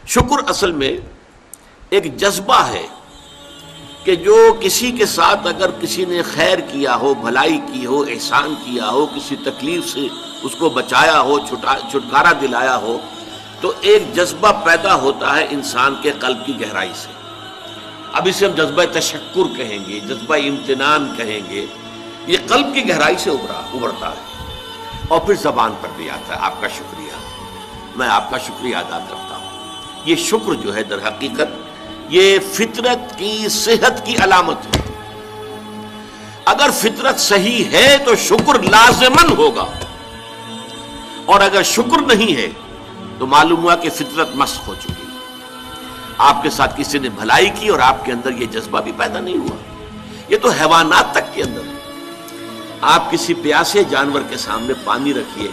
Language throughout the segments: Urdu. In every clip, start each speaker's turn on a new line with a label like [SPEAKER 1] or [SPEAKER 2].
[SPEAKER 1] شکر اصل میں ایک جذبہ ہے کہ جو کسی کے ساتھ اگر کسی نے خیر کیا ہو، بھلائی کی ہو، احسان کیا ہو، کسی تکلیف سے اس کو بچایا ہو، چھٹکارا دلایا ہو، تو ایک جذبہ پیدا ہوتا ہے انسان کے قلب کی گہرائی سے. اب اسے ہم جذبہ تشکر کہیں گے، جذبہ امتنان کہیں گے. یہ قلب کی گہرائی سے ابھرتا ہے اور پھر زبان پر بھی آتا ہے. آپ کا شکریہ، میں آپ کا شکریہ ادا کرتا ہوں. یہ شکر جو ہے در حقیقت یہ فطرت کی صحت کی علامت ہے. اگر فطرت صحیح ہے تو شکر لازماً ہوگا، اور اگر شکر نہیں ہے تو معلوم ہوا کہ فطرت مسخ ہو چکی. آپ کے ساتھ کسی نے بھلائی کی اور آپ کے اندر یہ جذبہ بھی پیدا نہیں ہوا. یہ تو حیوانات تک کے اندر ہے. آپ کسی پیاسے جانور کے سامنے پانی رکھیے،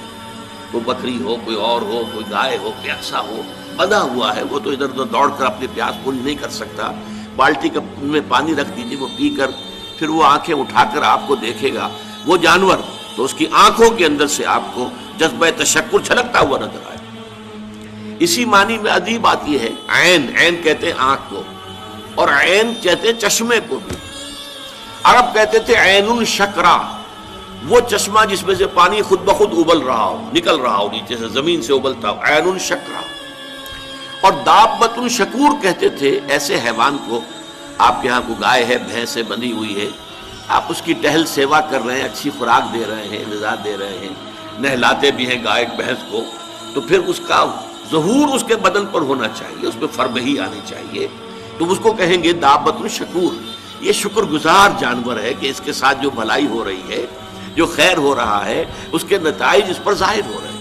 [SPEAKER 1] کوئی بکری ہو، کوئی اور ہو، کوئی گائے ہو، پیاسا ہو، بندھا ہوا ہے، وہ تو ادھر ادھر دوڑ کر اپنی پیاس پوری نہیں کر سکتا. بالٹی میں پانی رکھ دیجیے، وہ پی کر پھر وہ آنکھیں اٹھا کر آپ کو دیکھے گا. وہ جانور تو اس کی آنکھوں کے اندر سے آپ کو جذبہ تشکر چھلکتا ہوا نظر آئے. اسی معنی میں عجیب بات یہ ہے، عین، عین کہتے ہیں آنکھ کو، اور عین کہتے ہیں چشمے کو بھی. عرب کہتے تھے عین الشکرا، وہ چشمہ جس میں سے پانی خود بخود ابل رہا ہو، نکل رہا ہو، نیچے سے زمین سے ابلتا ہو، عین الشکرا. اور دابۃ شکور کہتے تھے ایسے حیوان کو. آپ کے ہاں کو گائے ہے، بھینس ہے، بندھی ہوئی ہے، آپ اس کی ٹہل سیوا کر رہے ہیں، اچھی خوراک دے رہے ہیں، غذا دے رہے ہیں، نہلاتے بھی ہیں گائے بھینس کو، تو پھر اس کا ظہور اس کے بدن پر ہونا چاہیے، اس پہ فربہی آنی چاہیے. تو اس کو کہیں گے دابۃ شکور. یہ شکر گزار جانور ہے کہ اس کے ساتھ جو بھلائی ہو رہی ہے، جو خیر ہو رہا ہے، اس کے نتائج اس پر ظاہر ہو رہے ہیں.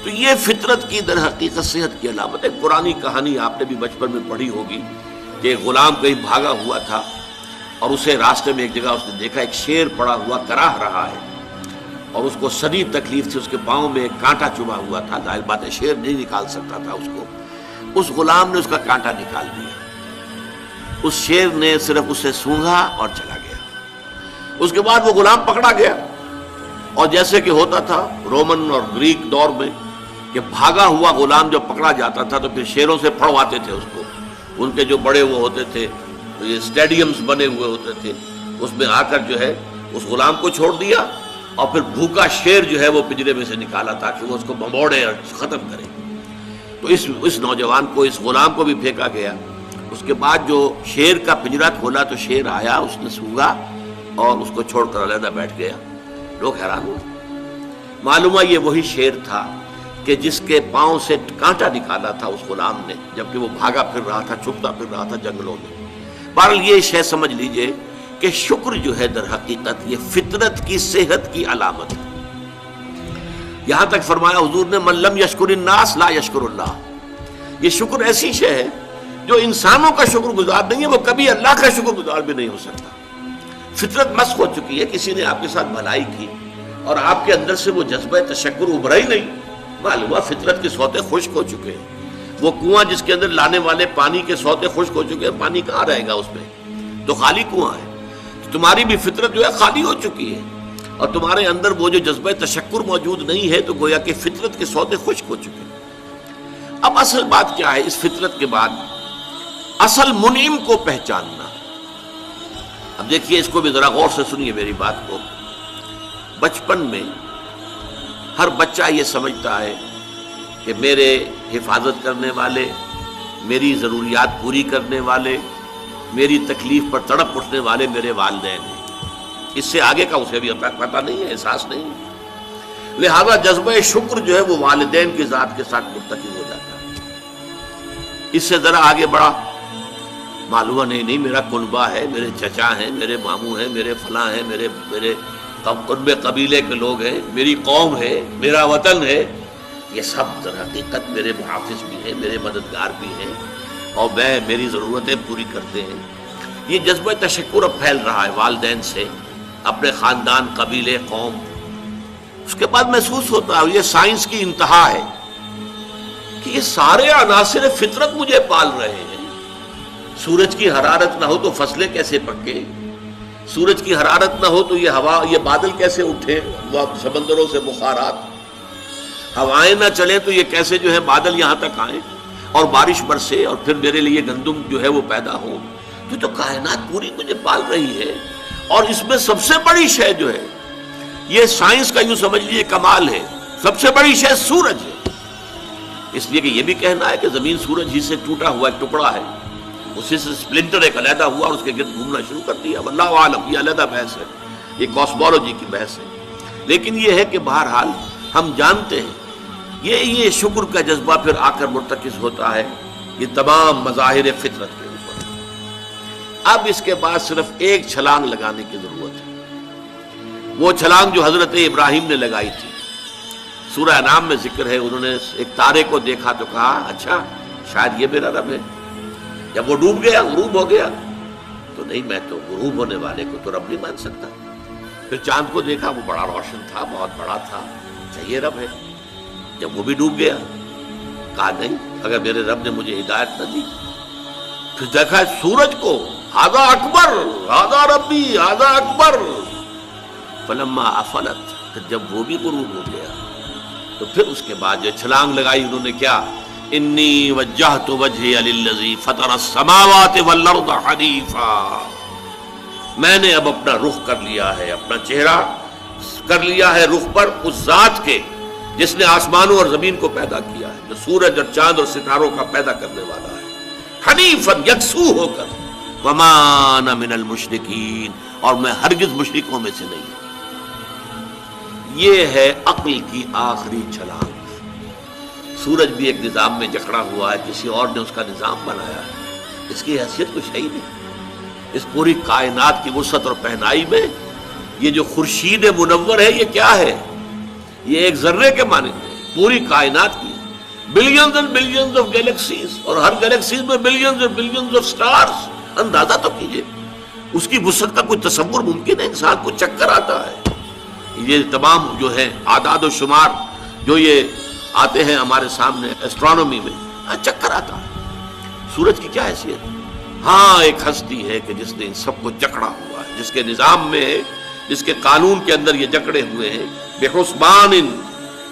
[SPEAKER 1] تو یہ فطرت کی در حقیقت صحت کی علامت ہے. پرانی کہانی آپ نے بھی بچپن میں پڑھی ہوگی کہ ایک غلام کہیں بھاگا ہوا تھا اور اسے راستے میں ایک جگہ اس نے دیکھا ایک شیر پڑا ہوا کراہ رہا ہے، اور اس کو شدید تکلیف تھی. اس کے پاؤں میں ایک کانٹا چبھا ہوا تھا. ظاہر بات ہے شیر نہیں نکال سکتا تھا اس کو. اس غلام نے اس کا کانٹا نکال دیا. اس شیر نے صرف اسے سونگھا اور چلا گیا. اس کے بعد وہ غلام پکڑا گیا، اور جیسے کہ ہوتا تھا رومن اور گریک دور میں کہ بھاگا ہوا غلام جب پکڑا جاتا تھا تو پھر شیروں سے پھڑواتے تھے اس کو. ان کے جو بڑے وہ ہوتے تھے، یہ اسٹیڈیمز بنے ہوئے ہوتے تھے، اس میں آ کر جو ہے اس غلام کو چھوڑ دیا، اور پھر بھوکا شیر جو ہے وہ پنجرے میں سے نکالا تاکہ وہ اس کو بمبوڑے اور ختم کرے. تو اس نوجوان کو، اس غلام کو بھی پھینکا گیا. اس کے بعد جو شیر کا پنجرا کھولا تو شیر آیا، اس نے سونگا اور اس کو چھوڑ کر علیحدہ بیٹھ گیا. لوگ حیران ہوئے. معلوم ہوا یہ وہی شیر تھا کہ جس کے پاؤں سے کانٹا نکالا تھا اس غلام نے، جبکہ وہ بھاگا پھر رہا تھا، چھپتا پھر رہا تھا جنگلوں میں. بہرحال یہ شے سمجھ لیجئے کہ شکر جو ہے در حقیقت یہ فطرت کی صحت کی علامت ہے. یہاں تک فرمایا حضور نے من لم یشکر الناس لا یشکر اللہ. یہ شکر ایسی شے ہے جو انسانوں کا شکر گزار نہیں ہے، وہ کبھی اللہ کا شکر گزار بھی نہیں ہو سکتا. فطرت مسخ ہو چکی ہے. کسی نے آپ کے ساتھ بھلائی کی اور آپ کے اندر سے وہ جذبہ تشکر ابھرا ہی نہیں، معلوم ہوا فطرت کے سوتے خشک ہو چکے ہیں. وہ کنواں جس کے اندر لانے والے پانی کے سوتے خشک ہو چکے ہیں، پانی کہاں رہے گا اس میں؟ تو خالی کنواں ہے. تمہاری بھی فطرت جو ہے خالی ہو چکی ہے، اور تمہارے اندر وہ جو جذبہ تشکر موجود نہیں ہے، تو گویا کہ فطرت کے سوتے خشک ہو چکے ہیں. اب اصل بات کیا ہے اس فطرت کے بعد؟ اصل منعم کو پہچاننا. اب دیکھیے اس کو بھی ذرا غور سے سنیے میری بات کو. بچپن میں ہر بچہ یہ سمجھتا ہے کہ میرے حفاظت کرنے والے، میری ضروریات پوری کرنے والے، میری تکلیف پر تڑپ اٹھنے والے میرے والدین ہیں. اس سے آگے کا اسے بھی اب تک پتہ نہیں ہے، احساس نہیں ہے. لہذا جذبہ شکر جو ہے وہ والدین کی ذات کے ساتھ مرتکب ہو جاتا ہے. اس سے ذرا آگے بڑھا، معلوم نہیں میرا کنبہ ہے، میرے چچا ہیں، میرے ماموں ہیں، میرے فلاں ہیں، میرے کنبے قبیلے کے لوگ ہیں، میری قوم ہے، میرا وطن ہے. یہ سب در حقیقت میرے محافظ بھی ہیں، میرے مددگار بھی ہیں، اور میری ضرورتیں پوری کرتے ہیں. یہ جذبہ تشکر اب پھیل رہا ہے والدین سے، اپنے خاندان، قبیلے، قوم. اس کے بعد محسوس ہوتا ہے، یہ سائنس کی انتہا ہے کہ یہ سارے عناصر فطرت مجھے پال رہے ہیں. سورج کی حرارت نہ ہو تو فصلیں کیسے پکے؟ سورج کی حرارت نہ ہو تو یہ ہوا، یہ بادل کیسے اٹھے؟ سمندروں سے بخارات. ہوائیں نہ چلیں تو یہ کیسے جو ہے بادل یہاں تک آئیں؟ اور بارش برسے اور پھر میرے لیے گندم جو ہے وہ پیدا ہو. تو کائنات پوری مجھے پال رہی ہے. اور اس میں سب سے بڑی شے جو ہے، یہ سائنس کا یوں سمجھ لیجیے کمال ہے، سب سے بڑی شے سورج ہے. اس لیے کہ یہ بھی کہنا ہے کہ زمین سورج ہی سے ٹوٹا ہوا ایک ٹکڑا ہے، اسی سے سپلنٹر ایک علیحدہ ہوا اور اس کے گرد گھومنا شروع کر دیا. واللہ عالم، یہ علیحدہ بحث ہے، یہ کاسمولوجی کی بحث ہے. لیکن یہ ہے کہ بہرحال ہم جانتے ہیں یہ شکر کا جذبہ پھر آ کر مرتکز ہوتا ہے یہ تمام مظاہر فطرت کے اوپر. اب اس کے بعد صرف ایک چھلانگ لگانے کی ضرورت ہے، وہ چھلانگ جو حضرت ابراہیم نے لگائی تھی. سورہ انعام میں ذکر ہے، انہوں نے ایک تارے کو دیکھا تو کہا اچھا شاید یہ میرا رب ہے. جب وہ ڈوب گیا، غروب ہو گیا، تو نہیں میں تو غروب ہونے والے کو تو رب نہیں مان سکتا. پھر چاند کو دیکھا، وہ بڑا روشن تھا، بہت بڑا تھا، اچھا یہ رب ہے. جب وہ بھی ڈوب گیا، کہا نہیں اگر میرے رب نے مجھے ہدایت نہ دی. پھر دیکھا سورج کو، ھذا اکبر، ھذا ربی، ھذا اکبر. فلما افلت، پھر جب وہ بھی غروب ہو گیا تو پھر اس کے بعد جو چھلانگ لگائی انہوں نے کیا، انی وجہت وجہی للذی فطر السماوات والارض حنیفا. میں نے اب اپنا رخ کر لیا ہے، اپنا چہرہ کر لیا ہے رخ پر اس ذات کے جس نے آسمانوں اور زمین کو پیدا کیا ہے، جو سورج اور چاند اور ستاروں کا پیدا کرنے والا ہے. حنیفا، یکسو ہو کر. وما انا من المشرکین، اور میں ہرگز مشرکوں میں سے نہیں ہوں. یہ ہے عقل کی آخری چھلانگ. سورج بھی ایک نظام میں جکڑا ہوا ہے، کسی اور نے اس کا نظام بنایا ہے، اس کی حیثیت کچھ ہے ہی نہیں. اس پوری کائنات کی وسعت اور پہنائی میں یہ جو خورشید منور ہے یہ کیا ہے؟ یہ ایک ذرے کے مانند ہے. پوری کائنات کی billions and billions of galaxies, اور ہر گیلیکسیز میں billions and billions of stars. اندازہ تو کیجئے اس کی وسعت کا کوئی تصور ممکن ہے؟ انسان کو چکر آتا ہے. یہ تمام جو ہے اعداد و شمار جو یہ آتے ہیں ہمارے سامنے ایسٹرونومی میں، چکر آتا ہے. سورج کی کیا حیثیت؟ ہاں ایک ہستی ہے کہ جس نے ان سب کو جکڑا ہوا ہے، جس کے نظام میں ہے، جس کے قانون کے اندر یہ جکڑے ہوئے ہیں. بحسبان،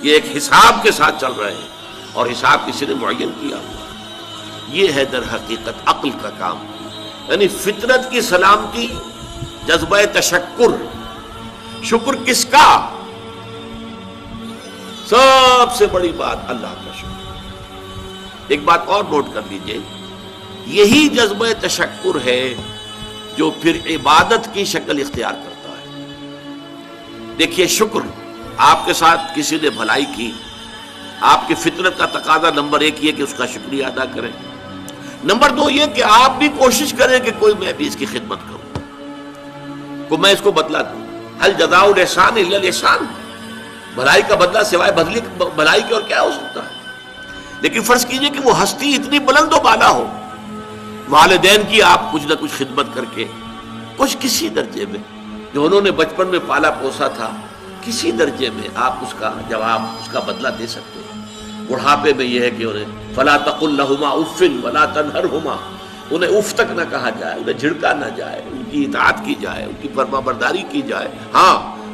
[SPEAKER 1] یہ ایک حساب کے ساتھ چل رہے ہیں اور حساب کسی نے معین کیا ہوا. یہ ہے در حقیقت عقل کا کام، یعنی فطرت کی سلامتی، جذبہ تشکر. شکر کس کا؟ سب سے بڑی بات اللہ کا شکر. ایک بات اور نوٹ کر لیجئے، یہی جذبہ تشکر ہے جو پھر عبادت کی شکل اختیار کرتا ہے. دیکھیے شکر، آپ کے ساتھ کسی نے بھلائی کی، آپ کی فطرت کا تقاضا نمبر ایک یہ کہ اس کا شکریہ ادا کریں. نمبر دو یہ کہ آپ بھی کوشش کریں کہ کوئی میں بھی اس کی خدمت کروں، کو میں اس کو بدلا دوں. هل جزاء الاحسان الا الاحسان، بھلائی کا بدلہ سوائے بھلائی کے اور کیا ہو سکتا ہے؟ لیکن فرض کیجئے کہ وہ ہستی اتنی بلند و بالا ہو، والدین کی آپ کچھ نہ کچھ خدمت کر کے، کچھ کسی درجے میں جو انہوں نے بچپن میں پالا پوسا تھا، کسی درجے میں آپ اس کا جواب، اس کا بدلہ دے سکتے ہیں. بڑھاپے میں یہ ہے کہ انہیں فلا تقل لہما اف ولا تنہرہما، انہیں اف تک نہ کہا جائے، انہیں جھڑکا نہ جائے، ان کی اطاعت کی جائے، ان کی فرما برداری کی جائے. ہاں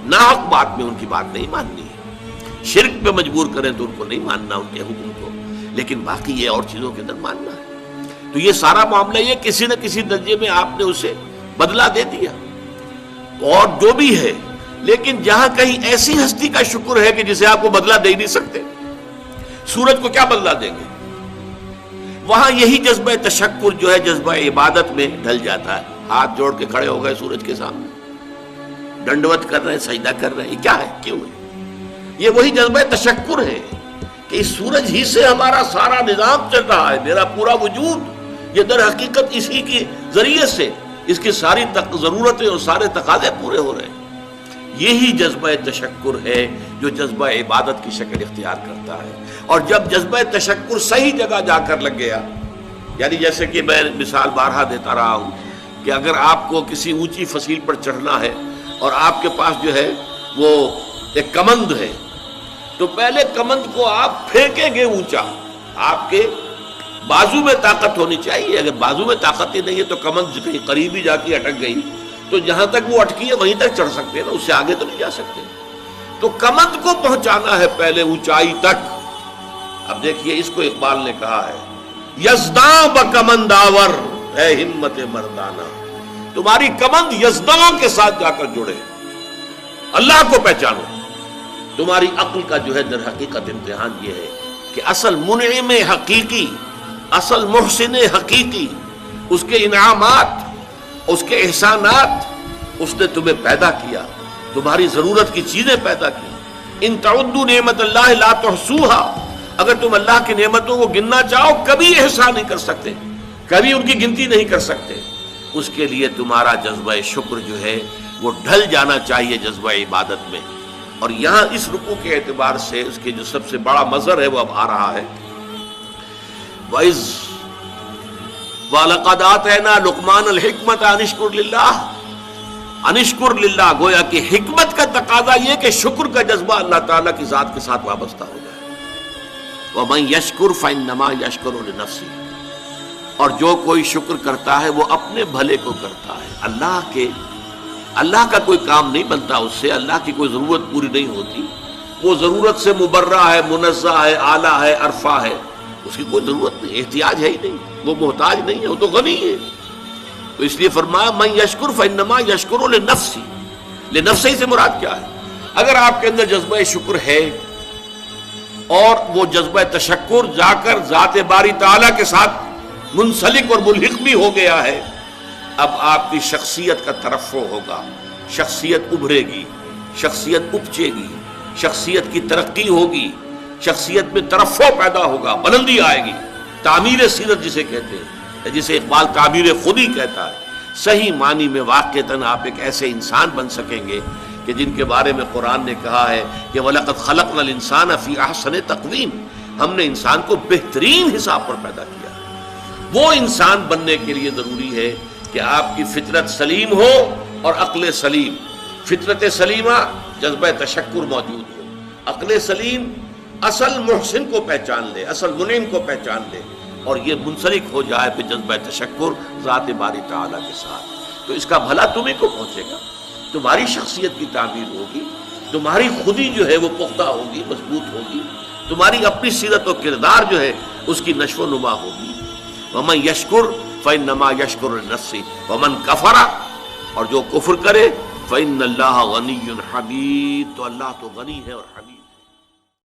[SPEAKER 1] ناحق بات میں ان کی بات نہیں ماننی ہے، شرک پہ مجبور کریں تو ان کو نہیں ماننا، ان کے حکم کو، لیکن باقی یہ اور چیزوں کے اندر ماننا ہے. تو یہ سارا معاملہ یہ کسی نہ کسی درجے میں آپ نے اسے بدلہ دے دیا اور جو بھی ہے. لیکن جہاں کہیں ایسی ہستی کا شکر ہے کہ جسے آپ کو بدلہ دے نہیں سکتے، سورج کو کیا بدلہ دیں گے، وہاں یہی جذبہ تشکر جو ہے جذبہ عبادت میں ڈھل جاتا ہے. ہاتھ جوڑ کے کھڑے ہو گئے سورج کے سامنے، ڈنڈوت کر رہے ہیں، سجدہ کر رہے ہیں. یہ کیا ہے؟ کیوں ہے؟ یہ وہی جذبہ تشکر ہے کہ اس سورج ہی سے ہمارا سارا نظام چل رہا ہے، میرا پورا وجود یہ در حقیقت اسی کے ذریعے سے اس کی ساری ضرورتیں اور سارے تقاضے پورے ہو رہے ہیں. یہی جذبہ تشکر ہے جو جذبہ عبادت کی شکل اختیار کرتا ہے. اور جب جذبہ تشکر صحیح جگہ جا کر لگ گیا، یعنی جیسے کہ میں مثال بارہا دیتا رہا ہوں کہ اگر آپ کو کسی اونچی فصیل پر چڑھنا ہے اور آپ کے پاس جو ہے وہ ایک کمند ہے، تو پہلے کمند کو آپ پھینکیں گے اونچا، آپ کے بازو میں طاقت ہونی چاہیے. اگر بازو میں طاقت ہی نہیں ہے تو کمند کہیں قریب ہی جا کے اٹک گئی، تو جہاں تک وہ اٹکی ہے وہیں تک چڑھ سکتے ہیں نا، اس سے آگے تو نہیں جا سکتے. تو کمند کو پہنچانا ہے پہلے اونچائی تک. اب دیکھیے اس کو اقبال نے کہا ہے یزداں بکمن داور، اے ہمت مردانہ، تمہاری کمند یزداں کے ساتھ جا کر جڑے، اللہ کو پہچانو۔ تمہاری عقل کا جو ہے در حقیقت امتحان یہ ہے کہ اصل منعم حقیقی، اصل محسن حقیقی، اس کے انعامات، اس کے احسانات، اس نے تمہیں پیدا کیا، تمہاری ضرورت کی چیزیں پیدا کی۔ ان تعدوا نعمت اللہ لا تحصوها، اگر تم اللہ کی نعمتوں کو گننا چاہو کبھی احسان نہیں کر سکتے، کبھی ان کی گنتی نہیں کر سکتے۔ اس کے لیے تمہارا جذبہ شکر جو ہے وہ ڈھل جانا چاہیے جذبہ عبادت میں۔ اور یہاں اس رکوع کے اعتبار سے اس کے جو سب سے بڑا مظہر ہے وہ اب آ رہا ہے، وَإِذْ وَلَقَدْ آتَيْنَا لُقْمَانَ الْحِكْمَةَ أَنِ اشْكُرْ لِلَّهِ، أَنِ اشْكُرْ لِلَّهِ، گویا کہ حکمت کا تقاضا یہ کہ شکر کا جذبہ اللہ تعالیٰ کی ذات کے ساتھ وابستہ ہو جائے۔ وَمَنْ يَشْكُرْ فَإِنَّمَا يَشْكُرُ لِنَفْسِهِ، اور جو کوئی شکر کرتا ہے وہ اپنے بھلے کو کرتا ہے۔ اللہ کا کوئی کام نہیں بنتا اس سے، اللہ کی کوئی ضرورت پوری نہیں ہوتی، وہ ضرورت سے مبرہ ہے، منزہ ہے، اعلیٰ ہے، عرفہ ہے، اس کی کوئی ضرورت نہیں، احتیاج ہے ہی نہیں، وہ محتاج نہیں ہے، وہ تو غنی ہے۔ تو اس لیے فرمایا من یشکر فانما یشکر لنفسی، لنفسی سے مراد کیا ہے؟ اگر آپ کے اندر جذبہ شکر ہے اور وہ جذبہ تشکر جا کر ذات باری تعالیٰ کے ساتھ منسلک اور ملحق بھی ہو گیا ہے، اب آپ کی شخصیت کا ترفع ہوگا، شخصیت ابھرے گی، شخصیت اپچے گی، شخصیت کی ترقی ہوگی، شخصیت میں ترفع پیدا ہوگا، بلندی آئے گی، تعمیر سیرت جسے کہتے ہیں، جسے اقبال تعمیر خودی کہتا ہے۔ صحیح معنی میں واقعتاً آپ ایک ایسے انسان بن سکیں گے کہ جن کے بارے میں قرآن نے کہا ہے کہ وَلَقَدْ خَلَقْنَا الْإِنسَانَ فِي أَحْسَنِ تَقْوِيمٍ، ہم نے انسان کو بہترین حساب پر پیدا کیا ہے۔ وہ انسان بننے کے لیے ضروری ہے کہ آپ کی فطرت سلیم ہو اور عقل سلیم، فطرت سلیمہ جذبہ تشکر موجود ہو، عقل سلیم اصل محسن کو پہچان لے، اصل منعم کو پہچان لے، اور یہ منسلک ہو جائے پہ جذبہ تشکر ذات باری تعالیٰ کے ساتھ، تو اس کا بھلا تمہیں کو پہنچے گا، تمہاری شخصیت کی تعمیر ہوگی، تمہاری خودی جو ہے وہ پختہ ہوگی، مضبوط ہوگی، تمہاری اپنی سیرت و کردار جو ہے اس کی نشو و نما ہوگی۔ وَمَن يَشْكُرْ فَإِنَّمَا يَشْكُرُ لِنَفْسِهِ وَمَن كَفَرَ، اور جو کفر کرے فَإِنَّ اللَّهَ غَنِيٌّ حَمِيدٌ، تو اللہ تو غنی ہے اور حمید۔